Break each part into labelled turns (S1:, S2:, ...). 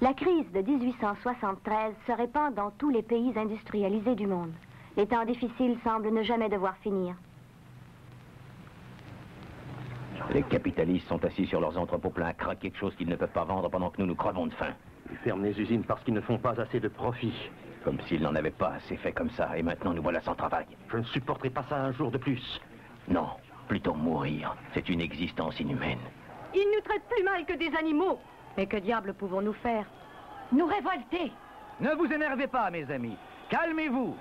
S1: La crise de 1873 se répand dans tous les pays industrialisés du monde. Les temps difficiles semblent ne jamais devoir finir.
S2: Les capitalistes sont assis sur leurs entrepôts pleins à craquer de choses qu'ils ne peuvent pas vendre pendant que nous crevons de faim.
S3: Ils ferment les usines parce qu'ils ne font pas assez de profit.
S2: Comme s'ils n'en avaient pas assez fait comme ça, et maintenant nous voilà sans travail.
S3: Je ne supporterai pas ça un jour de plus.
S2: Non, plutôt mourir. C'est une existence inhumaine.
S4: Ils nous traitent plus mal que des animaux.
S1: Mais que diable pouvons-nous faire?
S4: Nous révolter.
S5: Ne vous énervez pas, mes amis. Calmez-vous.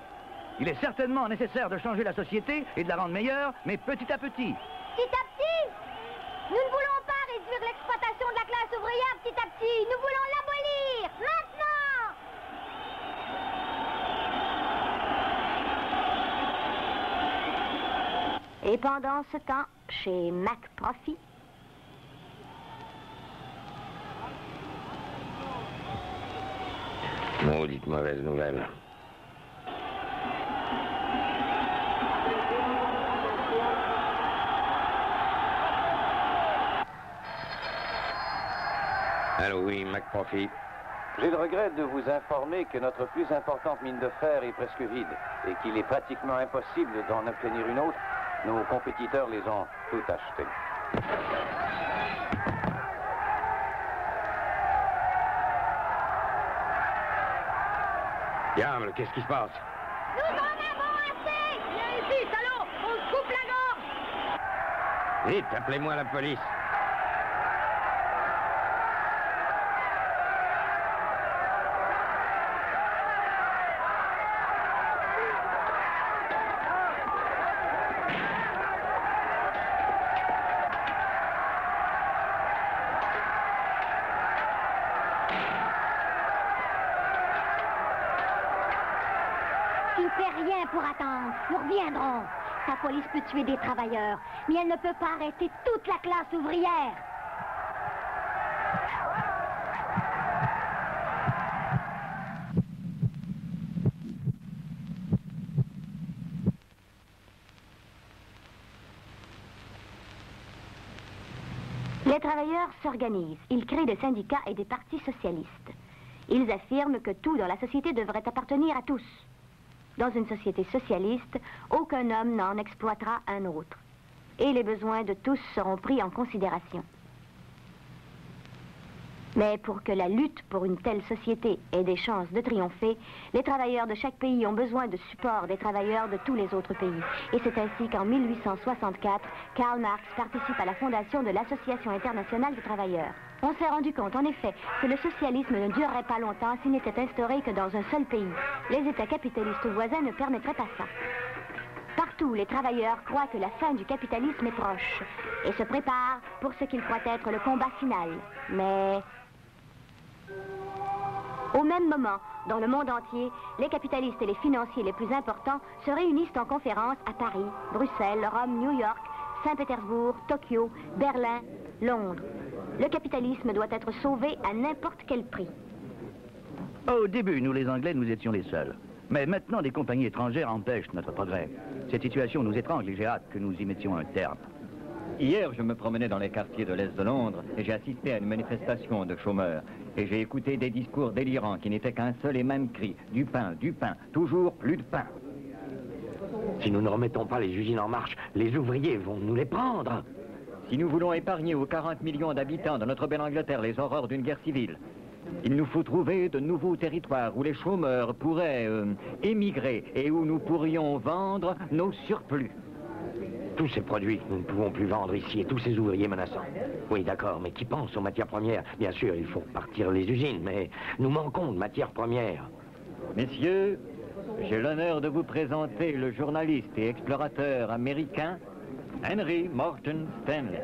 S5: Il est certainement nécessaire de changer la société et de la rendre meilleure, mais petit à petit.
S6: Petit à petit. Nous ne voulons pas réduire l'exploitation de la classe ouvrière petit à petit. Nous voulons l'abolir. Maintenant.
S1: Et pendant ce temps, chez McProfit,
S7: Maudite mauvaise nouvelle. Allô, oui, McProfit.
S8: J'ai le regret de vous informer que notre plus importante mine de fer est presque vide et qu'il est pratiquement impossible d'en obtenir une autre. Nos compétiteurs les ont toutes achetées.
S7: Diable, qu'est-ce qui se passe?
S6: Nous en avons assez.
S4: Viens ici, salaud. On se coupe la gorge.
S7: Vite, appelez-moi la police.
S6: Tu ne fais rien pour attendre. Nous reviendrons. Ta police peut tuer des travailleurs, mais elle ne peut pas arrêter toute la classe ouvrière.
S1: les travailleurs s'organisent. Ils créent des syndicats et des partis socialistes. Ils affirment que tout dans la société devrait appartenir à tous. Dans une société socialiste, aucun homme n'en exploitera un autre. Et les besoins de tous seront pris en considération. Mais pour que la lutte pour une telle société ait des chances de triompher, les travailleurs de chaque pays ont besoin de support des travailleurs de tous les autres pays. Et c'est ainsi qu'en 1864, Karl Marx participe à la fondation de l'Association internationale des travailleurs. On s'est rendu compte, en effet, que le socialisme ne durerait pas longtemps s'il n'était instauré que dans un seul pays. Les États capitalistes voisins ne permettraient pas ça. Partout, les travailleurs croient que la fin du capitalisme est proche et se préparent pour ce qu'ils croient être le combat final. Mais au même moment, dans le monde entier, les capitalistes et les financiers les plus importants se réunissent en conférence à Paris, Bruxelles, Rome, New York, Saint-Pétersbourg, Tokyo, Berlin, Londres. Le capitalisme doit être sauvé à n'importe quel prix.
S5: Au début, nous les Anglais, nous étions les seuls. Mais maintenant, des compagnies étrangères empêchent notre progrès. Cette situation nous étrangle et j'ai hâte que nous y mettions un terme.
S9: Hier, je me promenais dans les quartiers de l'Est de Londres et j'ai assisté à une manifestation de chômeurs. Et j'ai écouté des discours délirants qui n'étaient qu'un seul et même cri. Du pain, toujours plus de pain.
S3: Si nous ne remettons pas les usines en marche, les ouvriers vont nous les prendre.
S9: Si nous voulons épargner aux 40 millions d'habitants de notre belle Angleterre les horreurs d'une guerre civile, il nous faut trouver de nouveaux territoires où les chômeurs pourraient émigrer et où nous pourrions vendre nos surplus.
S3: Tous ces produits, nous ne pouvons plus vendre ici et tous ces ouvriers menaçants. Oui, d'accord, mais qui pense aux matières premières? Bien sûr, il faut repartir les usines, mais nous manquons de matières premières.
S9: Messieurs, j'ai l'honneur de vous présenter le journaliste et explorateur américain Henry Morton Stanley.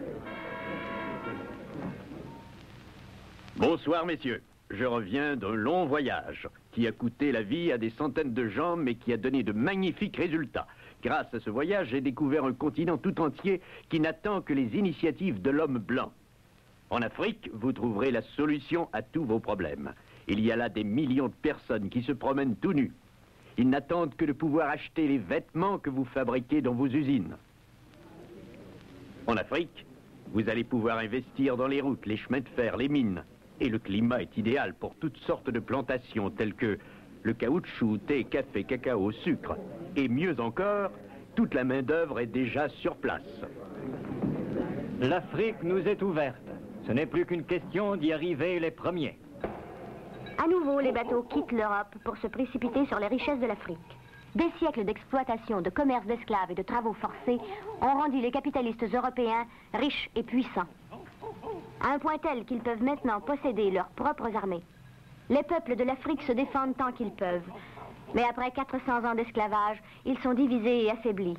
S10: Bonsoir, messieurs. Je reviens d'un long voyage qui a coûté la vie à des centaines de gens, mais qui a donné de magnifiques résultats. Grâce à ce voyage, j'ai découvert un continent tout entier qui n'attend que les initiatives de l'homme blanc. En Afrique, vous trouverez la solution à tous vos problèmes. Il y a là des millions de personnes qui se promènent tout nus. Ils n'attendent que de pouvoir acheter les vêtements que vous fabriquez dans vos usines. En Afrique, vous allez pouvoir investir dans les routes, les chemins de fer, les mines. Et le climat est idéal pour toutes sortes de plantations telles que le caoutchouc, thé, café, cacao, sucre. Et mieux encore, toute la main-d'œuvre est déjà sur place.
S9: L'Afrique nous est ouverte. Ce n'est plus qu'une question d'y arriver les premiers.
S1: À nouveau, les bateaux quittent l'Europe pour se précipiter sur les richesses de l'Afrique. Des siècles d'exploitation, de commerce d'esclaves et de travaux forcés ont rendu les capitalistes européens riches et puissants. À un point tel qu'ils peuvent maintenant posséder leurs propres armées. Les peuples de l'Afrique se défendent tant qu'ils peuvent. Mais après 400 ans d'esclavage, ils sont divisés et affaiblis.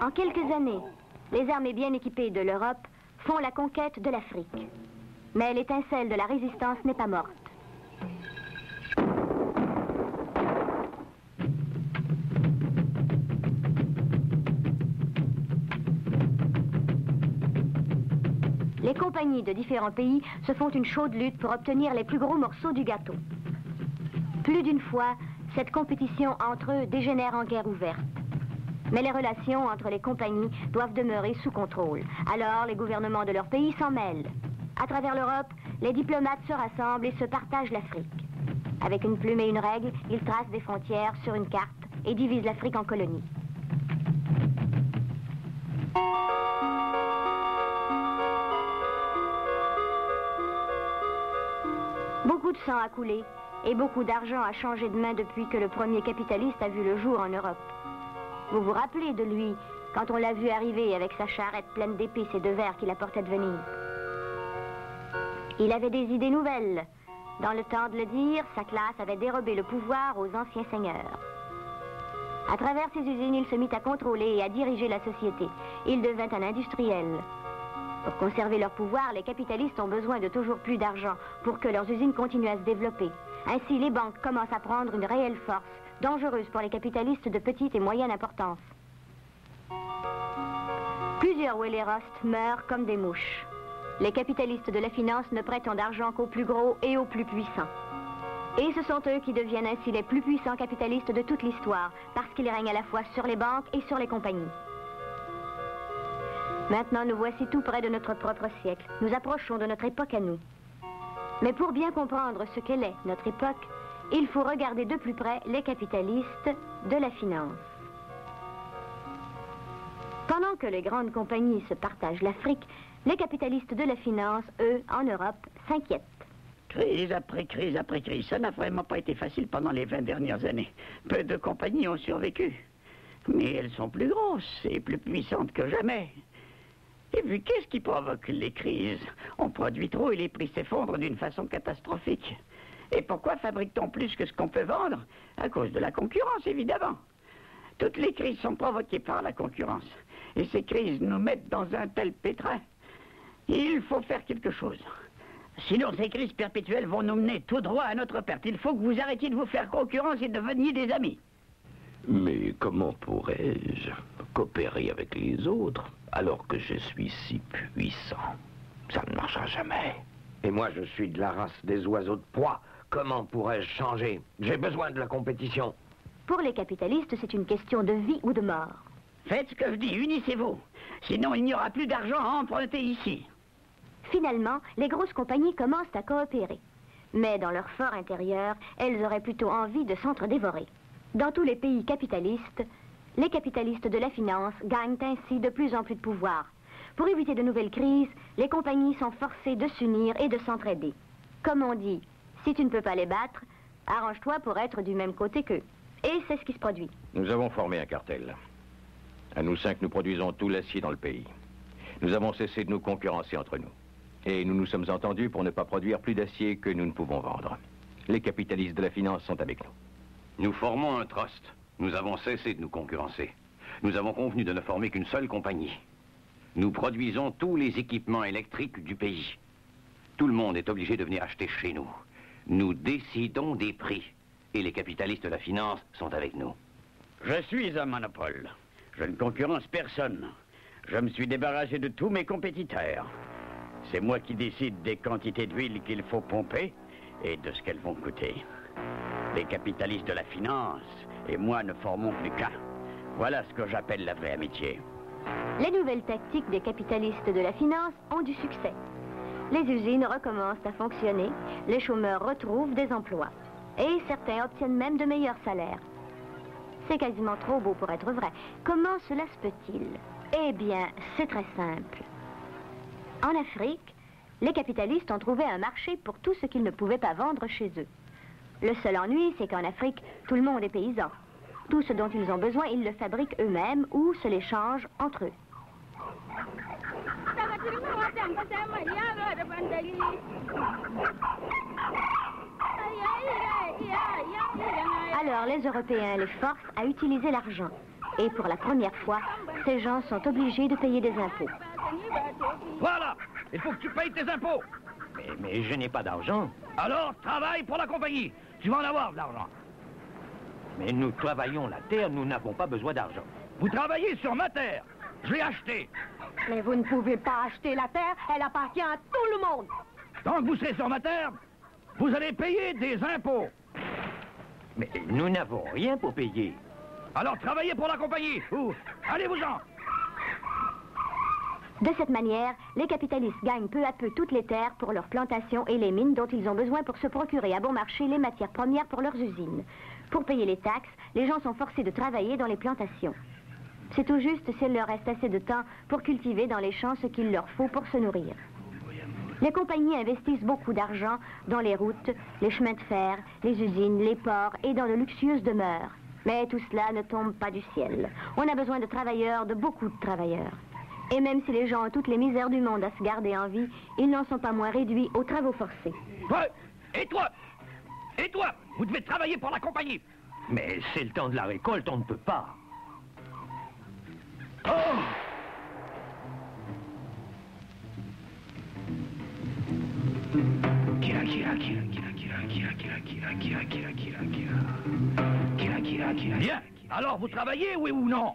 S1: En quelques années, les armées bien équipées de l'Europe font la conquête de l'Afrique. Mais l'étincelle de la résistance n'est pas morte. Les compagnies de différents pays se font une chaude lutte pour obtenir les plus gros morceaux du gâteau. Plus d'une fois, cette compétition entre eux dégénère en guerre ouverte. Mais les relations entre les compagnies doivent demeurer sous contrôle. Alors, les gouvernements de leur pays s'en mêlent. À travers l'Europe, les diplomates se rassemblent et se partagent l'Afrique. Avec une plume et une règle, ils tracent des frontières sur une carte et divisent l'Afrique en colonies. Beaucoup de sang a coulé et beaucoup d'argent a changé de main depuis que le premier capitaliste a vu le jour en Europe. Vous vous rappelez de lui quand on l'a vu arriver avec sa charrette pleine d'épices et de verre qu'il apportait de Venise. Il avait des idées nouvelles. Dans le temps de le dire, sa classe avait dérobé le pouvoir aux anciens seigneurs. À travers ses usines, il se mit à contrôler et à diriger la société. Il devint un industriel. Pour conserver leur pouvoir, les capitalistes ont besoin de toujours plus d'argent pour que leurs usines continuent à se développer. Ainsi, les banques commencent à prendre une réelle force, dangereuse pour les capitalistes de petite et moyenne importance. Plusieurs Wellerost meurent comme des mouches. Les capitalistes de la finance ne prêtent d'argent qu'aux plus gros et aux plus puissants. Et ce sont eux qui deviennent ainsi les plus puissants capitalistes de toute l'histoire, parce qu'ils règnent à la fois sur les banques et sur les compagnies. Maintenant, nous voici tout près de notre propre siècle. Nous approchons de notre époque à nous. Mais pour bien comprendre ce qu'elle est, notre époque, il faut regarder de plus près les capitalistes de la finance. Pendant que les grandes compagnies se partagent l'Afrique, les capitalistes de la finance, eux, en Europe, s'inquiètent.
S11: Crise après crise après crise, ça n'a vraiment pas été facile pendant les 20 dernières années. Peu de compagnies ont survécu. Mais elles sont plus grosses et plus puissantes que jamais. Et puis, qu'est-ce qui provoque les crises? On produit trop et les prix s'effondrent d'une façon catastrophique. Et pourquoi fabrique-t-on plus que ce qu'on peut vendre? À cause de la concurrence, évidemment. Toutes les crises sont provoquées par la concurrence. Et ces crises nous mettent dans un tel pétrin. Il faut faire quelque chose. Sinon, ces crises perpétuelles vont nous mener tout droit à notre perte. Il faut que vous arrêtiez de vous faire concurrence et deveniez des amis.
S2: Mais comment pourrais-je coopérer avec les autres alors que je suis si puissant? Ça ne marchera jamais.
S3: Et moi, je suis de la race des oiseaux de proie. Comment pourrais-je changer? J'ai besoin de la compétition.
S1: Pour les capitalistes, c'est une question de vie ou de mort.
S11: Faites ce que je dis, unissez-vous. Sinon, il n'y aura plus d'argent à emprunter ici.
S1: Finalement, les grosses compagnies commencent à coopérer. Mais dans leur fort intérieur, elles auraient plutôt envie de s'entre-dévorer. Dans tous les pays capitalistes, les capitalistes de la finance gagnent ainsi de plus en plus de pouvoir. Pour éviter de nouvelles crises, les compagnies sont forcées de s'unir et de s'entraider. Comme on dit, si tu ne peux pas les battre, arrange-toi pour être du même côté qu'eux. Et c'est ce qui se produit.
S2: Nous avons formé un cartel. À nous 5, nous produisons tout l'acier dans le pays. Nous avons cessé de nous concurrencer entre nous. Et nous nous sommes entendus pour ne pas produire plus d'acier que nous ne pouvons vendre. Les capitalistes de la finance sont avec nous.
S8: Nous formons un trust. Nous avons cessé de nous concurrencer. Nous avons convenu de ne former qu'une seule compagnie. Nous produisons tous les équipements électriques du pays. Tout le monde est obligé de venir acheter chez nous. Nous décidons des prix. Et les capitalistes de la finance sont avec nous.
S11: Je suis un monopole. Je ne concurrence personne. Je me suis débarrassé de tous mes compétiteurs. C'est moi qui décide des quantités d'huile qu'il faut pomper et de ce qu'elles vont coûter. Les capitalistes de la finance et moi ne formons plus qu'un.
S3: Voilà ce que j'appelle la vraie amitié.
S1: Les nouvelles tactiques des capitalistes de la finance ont du succès. Les usines recommencent à fonctionner, les chômeurs retrouvent des emplois. Et certains obtiennent même de meilleurs salaires. C'est quasiment trop beau pour être vrai. Comment cela se peut-il? Eh bien, c'est très simple. En Afrique, les capitalistes ont trouvé un marché pour tout ce qu'ils ne pouvaient pas vendre chez eux. Le seul ennui, c'est qu'en Afrique, tout le monde est paysan. Tout ce dont ils ont besoin, ils le fabriquent eux-mêmes ou se l'échangent entre eux. Alors les Européens les forcent à utiliser l'argent. Et pour la première fois, ces gens sont obligés de payer des impôts.
S5: Voilà! Il faut que tu payes tes impôts!
S3: Mais je n'ai pas d'argent.
S5: Alors, travaille pour la compagnie. Tu vas en avoir de l'argent.
S3: Mais nous travaillons la terre, nous n'avons pas besoin d'argent.
S5: Vous travaillez sur ma terre. Je l'ai achetée.
S4: Mais vous ne pouvez pas acheter la terre, elle appartient à tout le monde.
S5: Tant que vous serez sur ma terre, vous allez payer des impôts.
S3: Mais nous n'avons rien pour payer.
S5: Alors travaillez pour la compagnie, ou allez-vous-en.
S1: De cette manière, les capitalistes gagnent peu à peu toutes les terres pour leurs plantations et les mines dont ils ont besoin pour se procurer à bon marché les matières premières pour leurs usines. Pour payer les taxes, les gens sont forcés de travailler dans les plantations. C'est tout juste s'il leur reste assez de temps pour cultiver dans les champs ce qu'il leur faut pour se nourrir. Les compagnies investissent beaucoup d'argent dans les routes, les chemins de fer, les usines, les ports et dans de luxueuses demeures. Mais tout cela ne tombe pas du ciel. On a besoin de travailleurs, de beaucoup de travailleurs. Et même si les gens ont toutes les misères du monde à se garder en vie, ils n'en sont pas moins réduits aux travaux forcés.
S5: Ouais. Et toi? Et toi? Vous devez travailler pour la compagnie.
S3: Mais c'est le temps de la récolte, on ne peut pas.
S5: Oh! Bien. Alors, vous travaillez, oui ou non?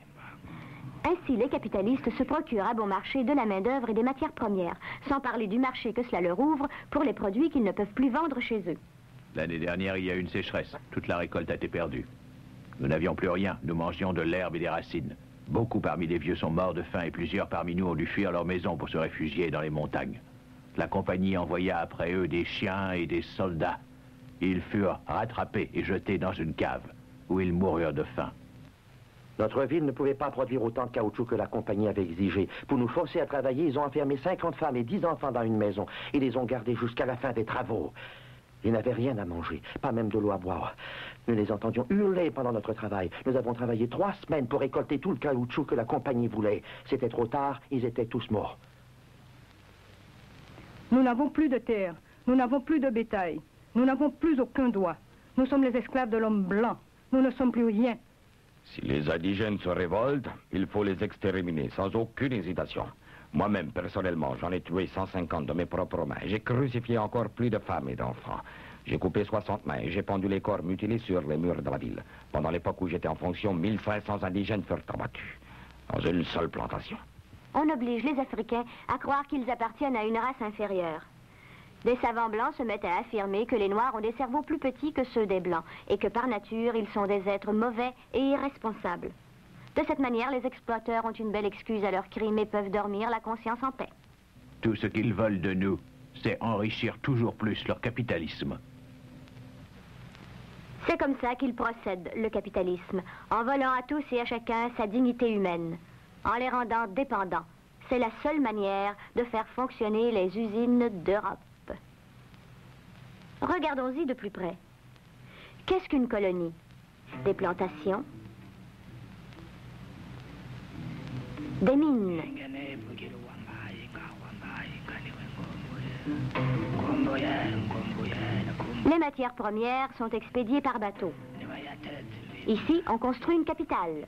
S1: Ainsi, les capitalistes se procurent à bon marché de la main-d'œuvre et des matières premières, sans parler du marché que cela leur ouvre pour les produits qu'ils ne peuvent plus vendre chez eux.
S2: L'année dernière, il y a eu une sécheresse. Toute la récolte a été perdue. Nous n'avions plus rien. Nous mangions de l'herbe et des racines. Beaucoup parmi les vieux sont morts de faim et plusieurs parmi nous ont dû fuir leur maison pour se réfugier dans les montagnes. La compagnie envoya après eux des chiens et des soldats. Ils furent rattrapés et jetés dans une cave, où ils moururent de faim.
S3: Notre ville ne pouvait pas produire autant de caoutchouc que la compagnie avait exigé. Pour nous forcer à travailler, ils ont enfermé 50 femmes et 10 enfants dans une maison. Ils les ont gardés jusqu'à la fin des travaux. Ils n'avaient rien à manger, pas même de l'eau à boire. Nous les entendions hurler pendant notre travail. Nous avons travaillé 3 semaines pour récolter tout le caoutchouc que la compagnie voulait. C'était trop tard, ils étaient tous morts.
S12: Nous n'avons plus de terre, nous n'avons plus de bétail, nous n'avons plus aucun droit. Nous sommes les esclaves de l'homme blanc. Nous ne sommes plus rien.
S13: Si les indigènes se révoltent, il faut les exterminer sans aucune hésitation. Moi-même, personnellement, j'en ai tué 150 de mes propres mains. J'ai crucifié encore plus de femmes et d'enfants. J'ai coupé 60 mains et j'ai pendu les corps mutilés sur les murs de la ville. Pendant l'époque où j'étais en fonction, 1500 indigènes furent abattus. Dans une seule plantation.
S1: On oblige les Africains à croire qu'ils appartiennent à une race inférieure. Des savants blancs se mettent à affirmer que les Noirs ont des cerveaux plus petits que ceux des Blancs et que par nature, ils sont des êtres mauvais et irresponsables. De cette manière, les exploiteurs ont une belle excuse à leurs crimes et peuvent dormir la conscience en paix.
S2: Tout ce qu'ils veulent de nous, c'est enrichir toujours plus leur capitalisme.
S1: C'est comme ça qu'il procède, le capitalisme, en volant à tous et à chacun sa dignité humaine, en les rendant dépendants. C'est la seule manière de faire fonctionner les usines d'Europe. Regardons-y de plus près. Qu'est-ce qu'une colonie? Des plantations, des mines, les matières premières sont expédiées par bateau. Ici, on construit une capitale.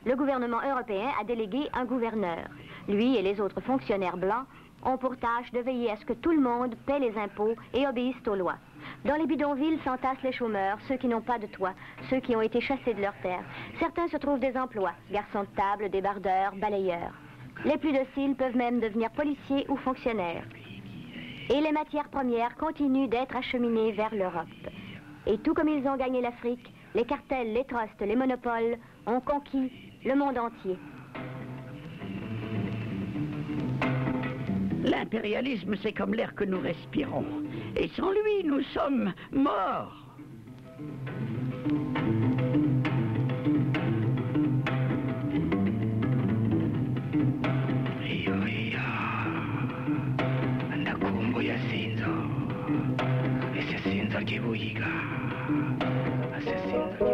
S1: Le gouvernement européen a délégué un gouverneur. Lui et les autres fonctionnaires blancs ont pour tâche de veiller à ce que tout le monde paie les impôts et obéisse aux lois. Dans les bidonvilles s'entassent les chômeurs, ceux qui n'ont pas de toit, ceux qui ont été chassés de leurs terres. Certains se trouvent des emplois, garçons de table, débardeurs, balayeurs. Les plus dociles peuvent même devenir policiers ou fonctionnaires. Et les matières premières continuent d'être acheminées vers l'Europe. Et tout comme ils ont gagné l'Afrique, les cartels, les trusts, les monopoles ont conquis le monde entier.
S11: L'impérialisme, c'est comme l'air que nous respirons. Et sans lui, nous sommes morts.
S14: ndakumbuye ese sinzo ry'ibuyiga ese sinzo